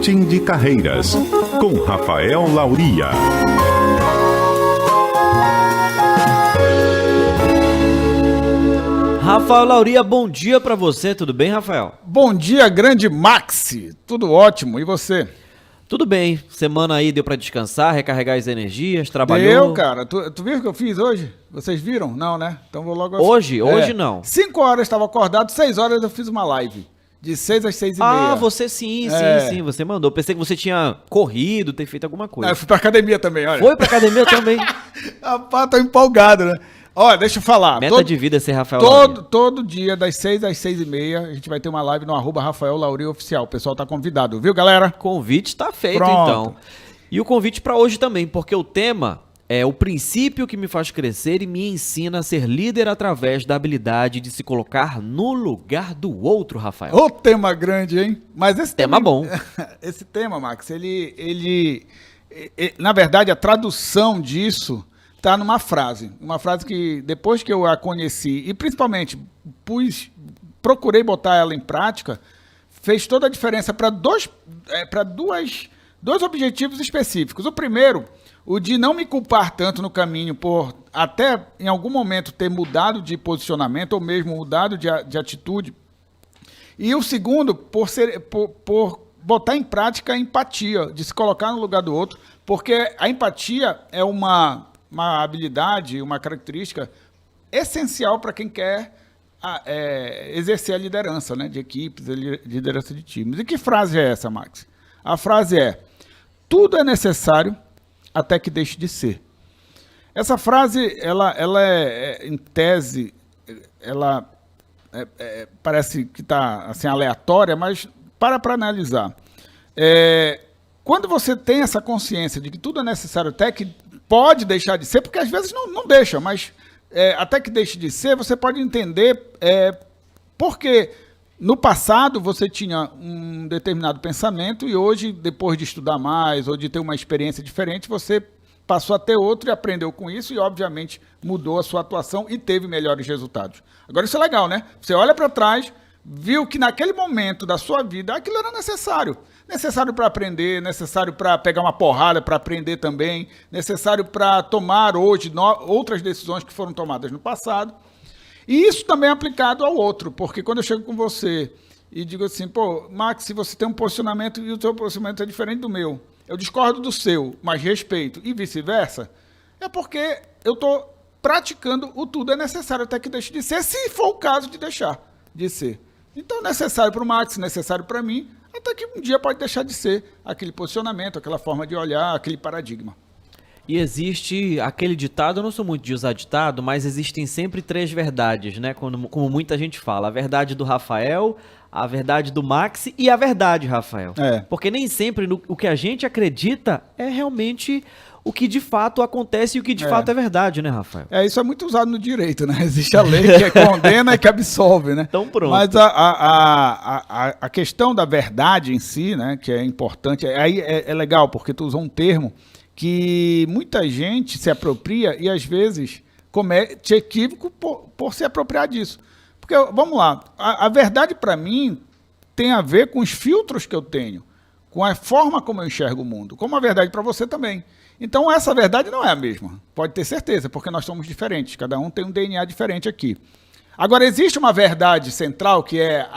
Coaching de Carreiras, com Rafael Lauria. Rafael Lauria, bom dia para você, tudo bem, Rafael? Bom dia, grande Maxi, tudo ótimo, e você? Tudo bem, semana aí deu para descansar, recarregar as energias, trabalhou? Deu, cara, tu viu o que eu fiz hoje? Vocês viram? Não, né? Então vou logo... Hoje não. 5 horas estava acordado, 6 horas eu fiz uma live, de 6 às 6 e meia. Ah, você sim, você mandou, pensei que você tinha corrido, ter feito alguma coisa. Eu fui pra academia também, olha. Foi pra academia também? Rapaz, tô empolgado, né? Olha, deixa eu falar. Meta de vida é ser Rafael Lauria. Todo dia, das 6 às 6 e meia, a gente vai ter uma live no @Rafael Lauria Oficial. O pessoal tá convidado, viu, galera? O convite tá feito, Pronto. então. E o convite para hoje também, porque o tema é o princípio que me faz crescer e me ensina a ser líder através da habilidade de se colocar no lugar do outro, Rafael. Ô, tema grande, hein? Mas esse tema bom. Esse tema, Max, ele na verdade, a tradução disso tá numa frase. Uma frase que, depois que eu a conheci, e principalmente procurei botar ela em prática, fez toda a diferença para dois objetivos específicos. O primeiro, o de não me culpar tanto no caminho por até em algum momento ter mudado de posicionamento ou mesmo mudado de atitude. E o segundo, por botar em prática a empatia, de se colocar no lugar do outro, porque a empatia é uma habilidade, uma característica essencial para quem quer exercer a liderança, né, de equipes, a liderança de times. E que frase é essa, Max? A frase é: tudo é necessário até que deixe de ser. Essa frase, ela é, em tese, ela parece que está assim, aleatória, mas para analisar. Quando você tem essa consciência de que tudo é necessário até que pode deixar de ser, porque às vezes não deixa, mas até que deixe de ser, você pode entender porque no passado você tinha um determinado pensamento e hoje, depois de estudar mais ou de ter uma experiência diferente, você passou a ter outro e aprendeu com isso e, obviamente, mudou a sua atuação e teve melhores resultados. Agora, isso é legal, né? Você olha para trás, viu que naquele momento da sua vida aquilo era necessário. Necessário para aprender, necessário para pegar uma porrada, para aprender também, necessário para tomar hoje outras decisões que foram tomadas no passado. E isso também é aplicado ao outro, porque quando eu chego com você e digo assim, pô, Max, se você tem um posicionamento e o seu posicionamento é diferente do meu, eu discordo do seu, mas respeito, e vice-versa, é porque eu estou praticando o tudo é necessário até que deixe de ser, se for o caso de deixar de ser. Então, necessário para o Max, necessário para mim, até que um dia pode deixar de ser aquele posicionamento, aquela forma de olhar, aquele paradigma. E existe aquele ditado, eu não sou muito de usar ditado, mas existem sempre 3 verdades, né? Como muita gente fala. A verdade do Rafael, a verdade do Max e a verdade, Rafael. Porque nem sempre o que a gente acredita é realmente o que de fato acontece e o que de fato é verdade, né, Rafael? Isso é muito usado no direito, né? Existe a lei que condena e que absolve, né? Então pronto. Mas a questão da verdade em si, né, que é importante, aí é legal, porque tu usou um termo que muita gente se apropria e às vezes comete equívoco por se apropriar disso. Porque, vamos lá, a verdade para mim tem a ver com os filtros que eu tenho, com a forma como eu enxergo o mundo, como a verdade para você também. Então essa verdade não é a mesma, pode ter certeza, porque nós somos diferentes, cada um tem um DNA diferente aqui. Agora, existe uma verdade central que é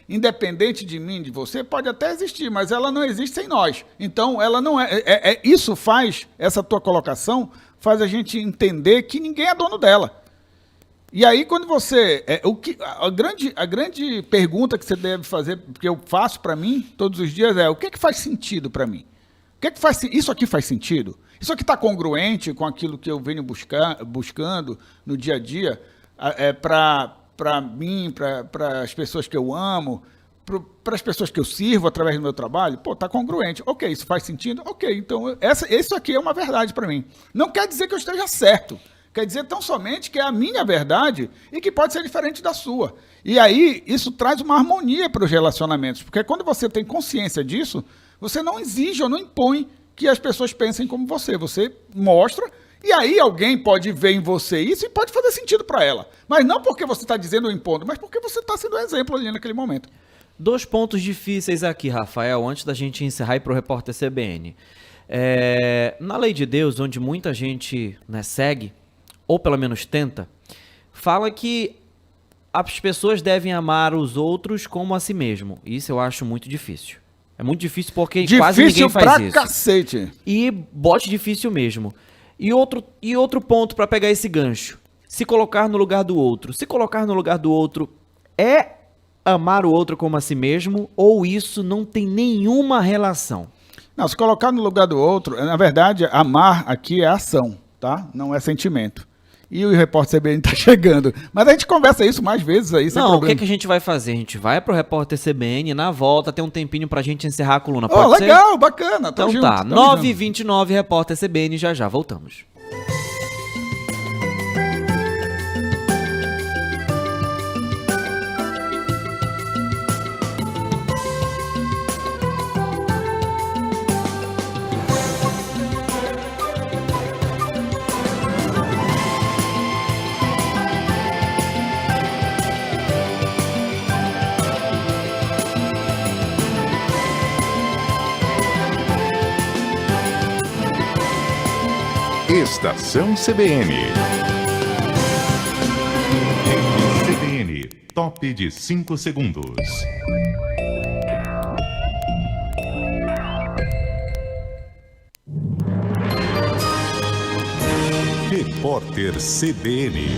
independente de mim, de você, pode até existir, mas ela não existe sem nós. Então, ela não isso faz, essa tua colocação, faz a gente entender que ninguém é dono dela. E aí, quando você... a grande pergunta que você deve fazer, que eu faço para mim todos os dias é: o que faz sentido para mim? Isso aqui faz sentido? Isso aqui está congruente com aquilo que eu venho buscando no dia a dia? Para mim, para as pessoas que eu amo, para as pessoas que eu sirvo através do meu trabalho, tá congruente. Ok, isso faz sentido? Ok, então isso aqui é uma verdade para mim. Não quer dizer que eu esteja certo. Quer dizer tão somente que é a minha verdade e que pode ser diferente da sua. E aí, isso traz uma harmonia para os relacionamentos, porque quando você tem consciência disso, você não exige ou não impõe que as pessoas pensem como você. Você mostra. E aí alguém pode ver em você isso e pode fazer sentido para ela. Mas não porque você está dizendo ou impondo, mas porque você está sendo um exemplo ali naquele momento. Dois pontos difíceis aqui, Rafael, antes da gente encerrar e para o repórter CBN. Na lei de Deus, onde muita gente, né, segue, ou pelo menos tenta, fala que as pessoas devem amar os outros como a si mesmo. Isso eu acho muito difícil. É muito difícil porque quase ninguém faz pra isso. Cacete. E bote difícil mesmo. E outro ponto para pegar esse gancho. Se colocar no lugar do outro. Se colocar no lugar do outro é amar o outro como a si mesmo ou isso não tem nenhuma relação? Não, se colocar no lugar do outro, na verdade, amar aqui é ação, tá? Não é sentimento. E o repórter CBN tá chegando. Mas a gente conversa isso mais vezes aí, sem Não, problema. o que a gente vai fazer? A gente vai pro repórter CBN, na volta tem um tempinho pra gente encerrar a coluna. Pode ser? Legal, bacana. Então tá, 9h29, repórter CBN, já voltamos. Estação CBN. CBN, top de 5 segundos. Repórter CBN.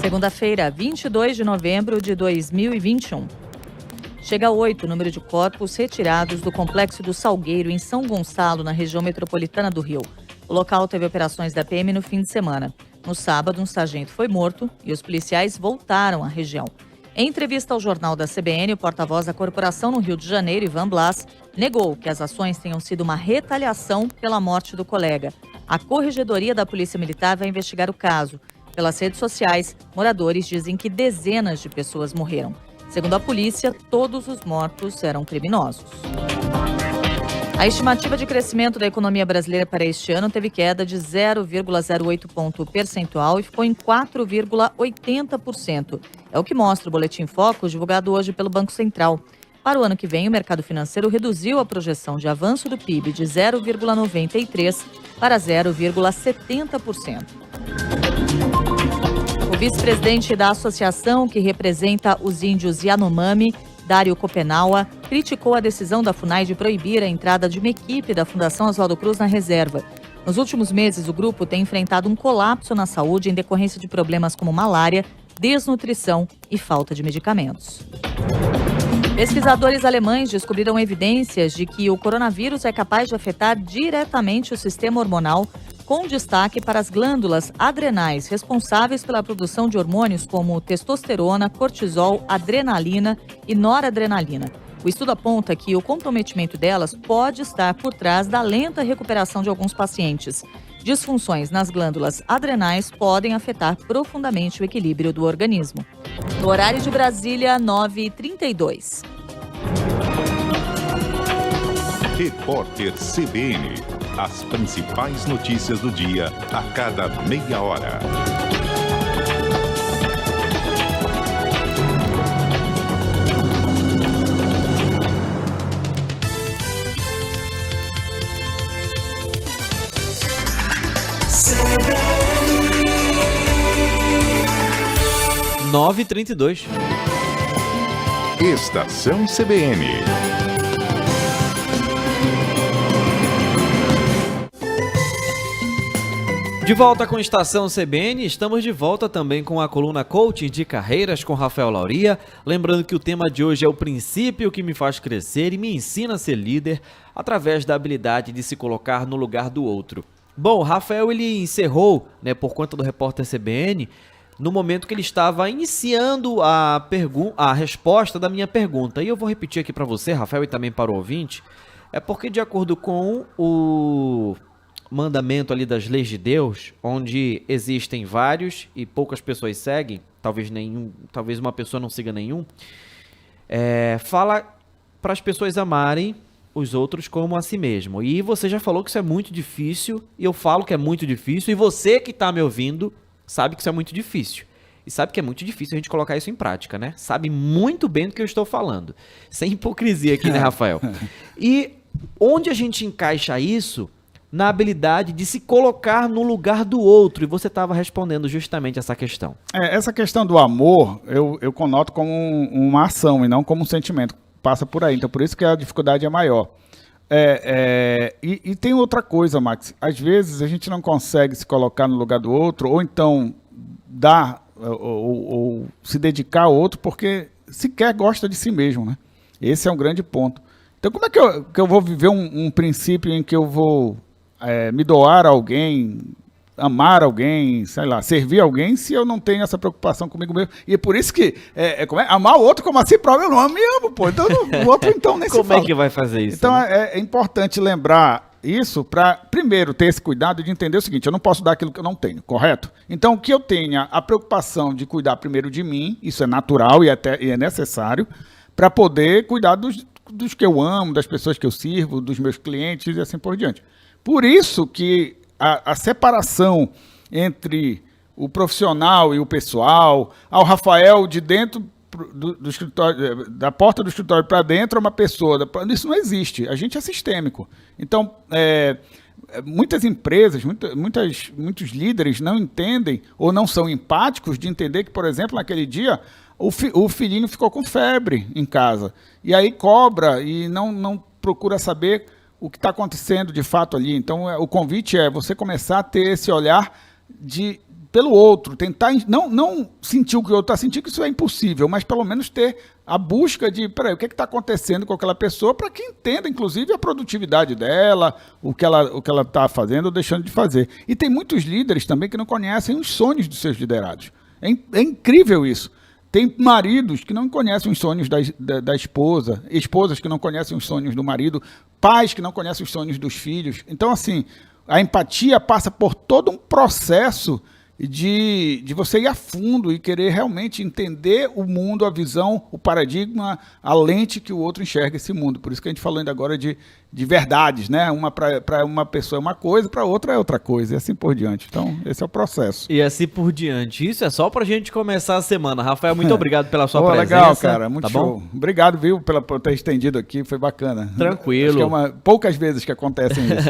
Segunda-feira, 22 de novembro de 2021. Chega a 8 o número de corpos retirados do Complexo do Salgueiro, em São Gonçalo, na região metropolitana do Rio. O local teve operações da PM no fim de semana. No sábado, um sargento foi morto e os policiais voltaram à região. Em entrevista ao jornal da CBN, o porta-voz da corporação no Rio de Janeiro, Ivan Blas, negou que as ações tenham sido uma retaliação pela morte do colega. A Corregedoria da Polícia Militar vai investigar o caso. Pelas redes sociais, moradores dizem que dezenas de pessoas morreram. Segundo a polícia, todos os mortos eram criminosos. A estimativa de crescimento da economia brasileira para este ano teve queda de 0,08 ponto percentual e ficou em 4,80%. É o que mostra o Boletim Focus divulgado hoje pelo Banco Central. Para o ano que vem, o mercado financeiro reduziu a projeção de avanço do PIB de 0,93% para 0,70%. O vice-presidente da associação que representa os índios Yanomami, Dário Copenaua, criticou a decisão da FUNAI de proibir a entrada de uma equipe da Fundação Oswaldo Cruz na reserva. Nos últimos meses, o grupo tem enfrentado um colapso na saúde em decorrência de problemas como malária, desnutrição e falta de medicamentos. Pesquisadores alemães descobriram evidências de que o coronavírus é capaz de afetar diretamente o sistema hormonal, com destaque para as glândulas adrenais, responsáveis pela produção de hormônios como testosterona, cortisol, adrenalina e noradrenalina. O estudo aponta que o comprometimento delas pode estar por trás da lenta recuperação de alguns pacientes. Disfunções nas glândulas adrenais podem afetar profundamente o equilíbrio do organismo. No horário de Brasília, 9h32. Repórter CBN. As principais notícias do dia a cada meia hora. CBN 9h32. Estação CBN. De volta com a Estação CBN, estamos de volta também com a coluna Coaching de Carreiras com Rafael Lauria. Lembrando que o tema de hoje é o princípio que me faz crescer e me ensina a ser líder através da habilidade de se colocar no lugar do outro. Bom, o Rafael ele encerrou, né, por conta do repórter CBN, no momento que ele estava iniciando a resposta da minha pergunta. E eu vou repetir aqui para você, Rafael, e também para o ouvinte, é porque de acordo com o mandamento ali das leis de Deus, onde existem vários e poucas pessoas seguem, talvez uma pessoa não siga nenhum, fala para as pessoas amarem os outros como a si mesmo. E você já falou que isso é muito difícil, e eu falo que é muito difícil, e você que está me ouvindo sabe que isso é muito difícil. E sabe que é muito difícil a gente colocar isso em prática, né? Sabe muito bem do que eu estou falando. Sem hipocrisia aqui, né, Rafael? E onde a gente encaixa isso na habilidade de se colocar no lugar do outro? E você estava respondendo justamente essa questão. Essa questão do amor, eu conoto como uma ação e não como um sentimento. Passa por aí, então por isso que a dificuldade é maior. E tem outra coisa, Max. Às vezes a gente não consegue se colocar no lugar do outro, ou então dar ou se dedicar ao outro porque sequer gosta de si mesmo, né? Esse é um grande ponto. Então como é que eu vou viver um princípio em que eu vou me doar a alguém, amar alguém, sei lá, servir alguém, se eu não tenho essa preocupação comigo mesmo? E é por isso que amar o outro como a si próprio, eu não me amo, pô. Então o outro então nem se fala. Como é que vai fazer isso? Então né? é importante lembrar isso para, primeiro, ter esse cuidado de entender o seguinte: eu não posso dar aquilo que eu não tenho, correto? Então, que eu tenha a preocupação de cuidar primeiro de mim, isso é natural e é necessário, para poder cuidar dos que eu amo, das pessoas que eu sirvo, dos meus clientes e assim por diante. Por isso que a separação entre o profissional e o pessoal, ao Rafael de dentro do escritório, da porta do escritório para dentro é uma pessoa, isso não existe, a gente é sistêmico. Então, muitas empresas, muitos líderes não entendem ou não são empáticos de entender que, por exemplo, naquele dia o filhinho ficou com febre em casa e aí cobra e não procura saber o que está acontecendo de fato ali. Então, o convite é você começar a ter esse olhar pelo outro, tentar não sentir o que o outro está sentindo, que isso é impossível, mas pelo menos ter a busca de, peraí, o que está acontecendo com aquela pessoa, para que entenda, inclusive, a produtividade dela, o que ela está fazendo ou deixando de fazer. E tem muitos líderes também que não conhecem os sonhos dos seus liderados. É incrível isso. Tem maridos que não conhecem os sonhos da esposa, esposas que não conhecem os sonhos do marido, pais que não conhecem os sonhos dos filhos. Então, assim, a empatia passa por todo um processo de você ir a fundo e querer realmente entender o mundo, a visão, o paradigma, a lente que o outro enxerga esse mundo. Por isso que a gente falou ainda agora de verdades, né? Para uma pessoa é uma coisa, para outra é outra coisa, e assim por diante. Então, esse é o processo. E assim por diante. Isso é só pra gente começar a semana. Rafael, muito obrigado pela sua presença. Legal, cara. Muito tá show. Bom? Obrigado, viu, por ter estendido aqui. Foi bacana. Tranquilo. Acho que poucas vezes que acontecem isso.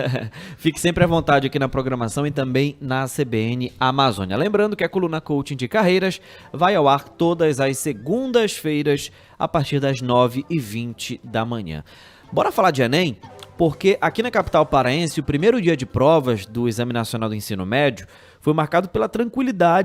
Fique sempre à vontade aqui na programação e também na CBN Amazônia. Lembrando que a coluna Coaching de Carreiras vai ao ar todas as segundas-feiras a partir das 9h20 da manhã. Bora falar de Enem? Porque aqui na capital paraense, o primeiro dia de provas do Exame Nacional do Ensino Médio foi marcado pela tranquilidade